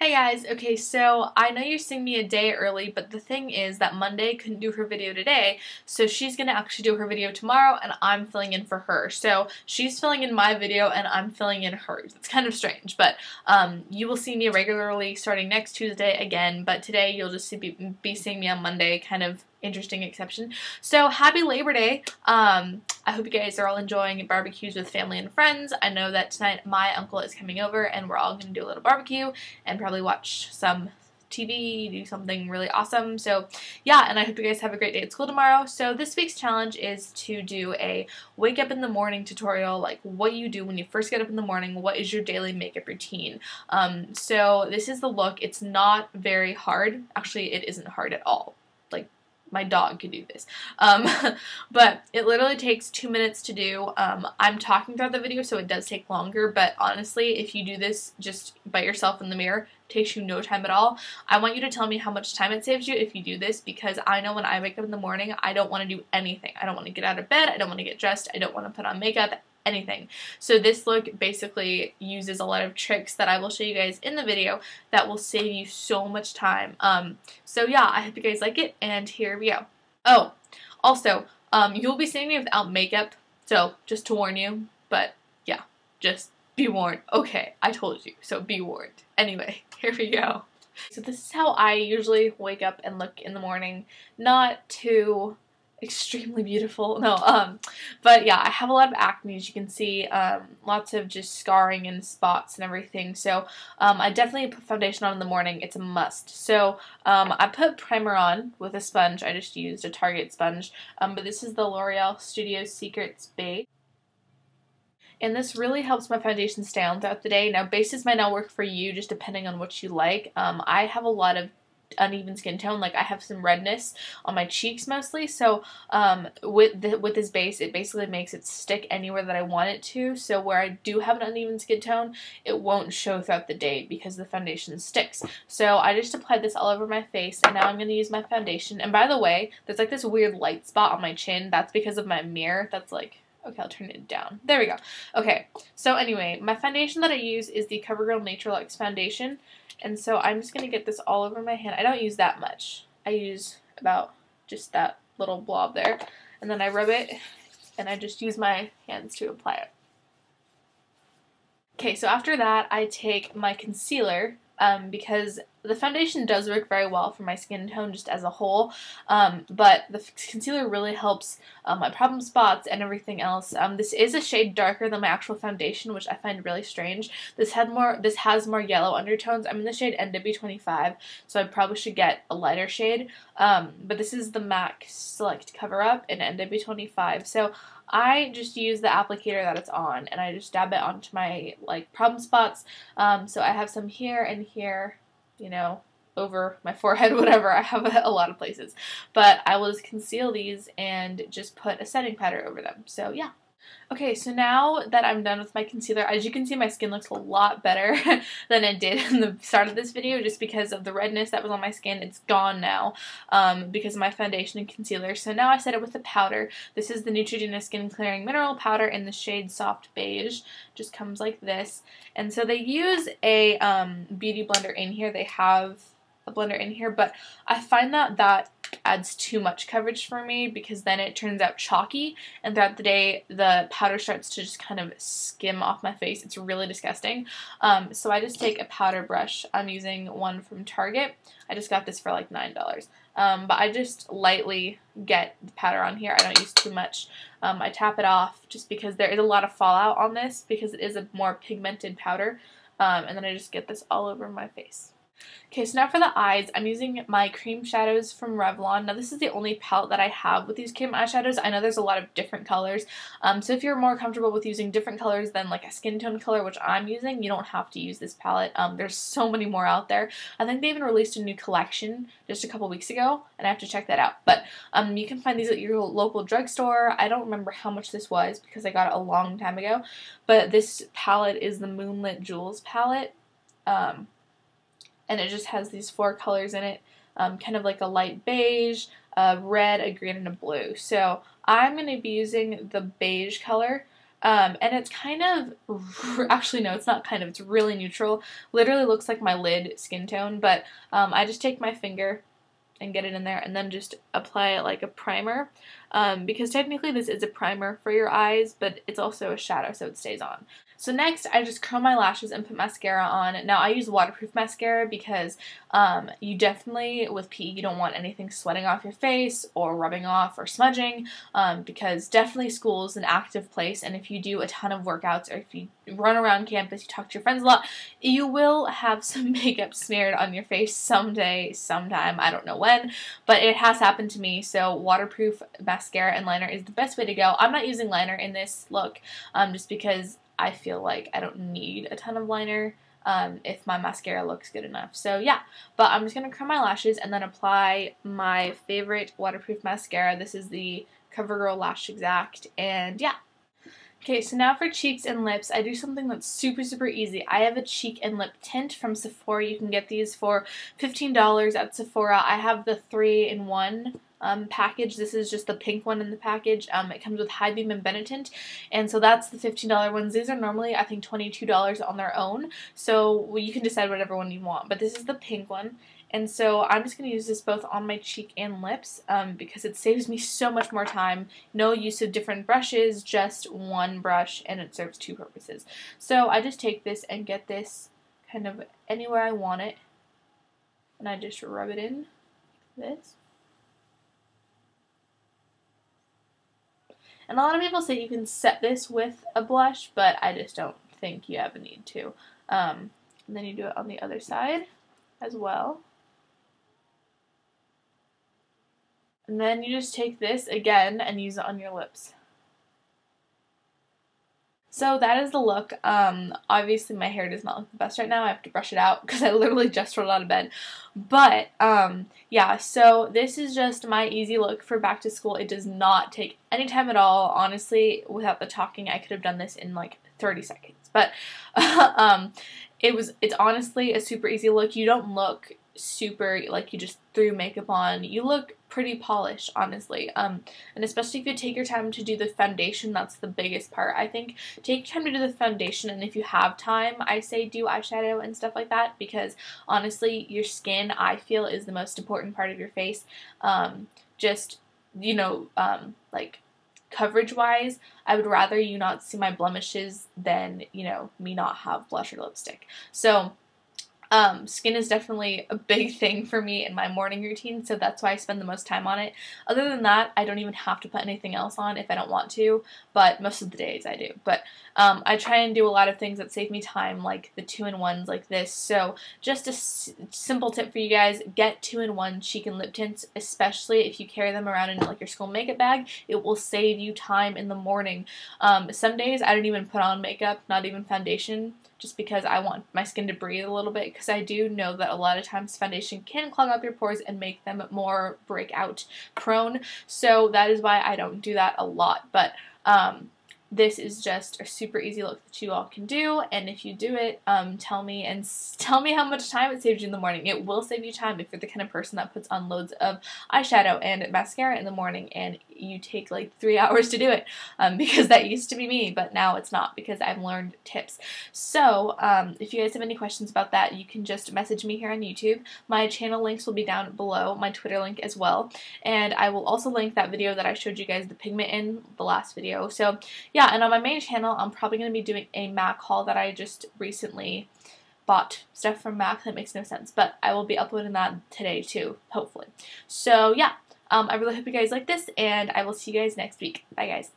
Hey guys, okay, so I know you're seeing me a day early, but the thing is that Monday couldn't do her video today, so she's gonna actually do her video tomorrow, and I'm filling in for her. So she's filling in my video, and I'm filling in hers. It's kind of strange, but you will see me regularly starting next Tuesday again, but today you'll just be seeing me on Monday, kind of interesting exception. So happy Labor Day. I hope you guys are all enjoying barbecues with family and friends. I know that tonight my uncle is coming over and we're all going to do a little barbecue and probably watch some TV, do something really awesome. So yeah, and I hope you guys have a great day at school tomorrow. So this week's challenge is to do a wake up in the morning tutorial, like what you do when you first get up in the morning, what is your daily makeup routine. So this is the look. It's not very hard. Actually, it isn't hard at all. Like, my dog could do this. But it literally takes 2 minutes to do. I'm talking throughout the video, so it does take longer, but honestly, if you do this just by yourself in the mirror, it takes you no time at all. I want you to tell me how much time it saves you if you do this, because I know when I wake up in the morning, I don't want to do anything. I don't want to get out of bed, I don't want to get dressed, I don't want to put on makeup, anything. So this look basically uses a lot of tricks that I will show you guys in the video that will save you so much time. So yeah, I hope you guys like it, and here we go. Oh, also, you'll be seeing me without makeup, so just to warn you, but yeah, just be warned. Okay, I told you, so be warned. Anyway, here we go. So this is how I usually wake up and look in the morning. Not too extremely beautiful. No, but yeah, I have a lot of acne, as you can see, lots of just scarring and spots and everything, so I definitely put foundation on in the morning. It's a must. So I put primer on with a sponge. I just used a Target sponge, but this is the L'Oreal Studio Secrets Base. And this really helps my foundation stay on throughout the day. Now, bases might not work for you, just depending on what you like. I have a lot of uneven skin tone. Like, I have some redness on my cheeks mostly, so with this base, it basically makes it stick anywhere that I want it to. So where I do have an uneven skin tone, it won't show throughout the day because the foundation sticks. So I just applied this all over my face, and now I'm going to use my foundation. And by the way, there's like this weird light spot on my chin. That's because of my mirror. That's like, okay, I'll turn it down. There we go. Okay, so anyway, my foundation that I use is the CoverGirl Naturelux foundation, and so I'm just going to get this all over my hand. I don't use that much. I use about just that little blob there, and then I rub it, and I just use my hands to apply it. Okay, so after that, I take my concealer, because the foundation does work very well for my skin tone just as a whole, but the concealer really helps my problem spots and everything else. This is a shade darker than my actual foundation, which I find really strange. This has more yellow undertones. I'm in the shade NW25, so I probably should get a lighter shade, but this is the MAC Select Cover Up in NW25, so I just use the applicator that it's on, and I just dab it onto my, like, problem spots. So I have some here and here, you know, over my forehead, whatever. I have a lot of places. But I will just conceal these and just put a setting powder over them. So yeah. Okay, so now that I'm done with my concealer, as you can see, my skin looks a lot better than it did in the start of this video, just because of the redness that was on my skin. It's gone now, because of my foundation and concealer. So now I set it with the powder. This is the Neutrogena Skin Clearing Mineral Powder in the shade Soft Beige. Just comes like this. And so they use a beauty blender in here. They have a blender in here, but I find that adds too much coverage for me, because then it turns out chalky, and throughout the day the powder starts to just kind of skim off my face. It's really disgusting. So I just take a powder brush. I'm using one from Target. I just got this for like $9. But I just lightly get the powder on here. I don't use too much. I tap it off just because there is a lot of fallout on this, because it is a more pigmented powder. And then I just get this all over my face. Okay, so now for the eyes, I'm using my cream shadows from Revlon. Now, this is the only palette that I have with these cream eyeshadows. I know there's a lot of different colors, so if you're more comfortable with using different colors than like a skin tone color, which I'm using, you don't have to use this palette. There's so many more out there. I think they even released a new collection just a couple weeks ago, and I have to check that out. But you can find these at your local drugstore. I don't remember how much this was because I got it a long time ago, but this palette is the Moonlit Jewels palette. And it just has these 4 colors in it, kind of like a light beige, a red, a green, and a blue. So I'm going to be using the beige color, And it's kind of, actually no, it's not kind of, it's really neutral. Literally looks like my lid skin tone, but I just take my finger and get it in there and then just apply it like a primer, because technically this is a primer for your eyes, but it's also a shadow, so it stays on. So next, I just curl my lashes and put mascara on. Now, I use waterproof mascara because you definitely, with PE, you don't want anything sweating off your face or rubbing off or smudging, because definitely school is an active place, and if you do a ton of workouts or if you run around campus, you talk to your friends a lot, you will have some makeup smeared on your face someday, sometime, I don't know when, but it has happened to me, so waterproof mascara and liner is the best way to go. I'm not using liner in this look, just because I feel like I don't need a ton of liner if my mascara looks good enough. So yeah, but I'm just going to curl my lashes and then apply my favorite waterproof mascara. This is the CoverGirl Lash Exact, and yeah. Okay, so now for cheeks and lips, I do something that's super, super easy. I have a cheek and lip tint from Sephora. You can get these for $15 at Sephora. I have the 3-in-1 package. This is just the pink one in the package. It comes with High Beam and Benetint, and so that's the $15 ones. These are normally, I think, $22 on their own, so you can decide whatever one you want, but this is the pink one. And so I'm just going to use this both on my cheek and lips because it saves me so much more time. No use of different brushes, just one brush, and it serves two purposes. So I just take this and get this kind of anywhere I want it, and I just rub it in like this. And a lot of people say you can set this with a blush, but I just don't think you have a need to. And then you do it on the other side as well. And then you just take this again and use it on your lips. So that is the look. Obviously my hair does not look the best right now. I have to brush it out because I literally just rolled out of bed. But, yeah, so this is just my easy look for back to school. It does not take any time at all. Honestly, without the talking, I could have done this in like 30 seconds. But, it's honestly a super easy look. You don't look super like you just threw makeup on. You look pretty polished, honestly, and especially if you take your time to do the foundation. That's the biggest part, I think. Take your time to do the foundation, and if you have time, I say do eyeshadow and stuff like that, because honestly your skin, I feel, is the most important part of your face. Just, you know, like coverage wise, I would rather you not see my blemishes than, you know, me not have blush or lipstick. So skin is definitely a big thing for me in my morning routine, so that's why I spend the most time on it. Other than that, I don't even have to put anything else on if I don't want to, but most of the days I do. But I try and do a lot of things that save me time, like the 2-in-1s like this. So just a simple tip for you guys, get 2-in-1 cheek and lip tints, especially if you carry them around in like your school makeup bag. It will save you time in the morning. Some days I don't even put on makeup, not even foundation, just because I want my skin to breathe a little bit, because I do know that a lot of times foundation can clog up your pores and make them more breakout prone, so that is why I don't do that a lot. But this is just a super easy look that you all can do, and if you do it, tell me how much time it saves you in the morning. It will save you time if you're the kind of person that puts on loads of eyeshadow and mascara in the morning and you take like 3 hours to do it, because that used to be me, but now it's not, because I've learned tips. So if you guys have any questions about that, you can just message me here on YouTube. My channel links will be down below, my Twitter link as well, and I will also link that video that I showed you guys the pigment in the last video. So yeah, and on my main channel, I'm probably going to be doing a MAC haul that I just recently bought stuff from MAC. That makes no sense, but I will be uploading that today too, hopefully. So yeah, I really hope you guys like this, and I will see you guys next week. Bye, guys.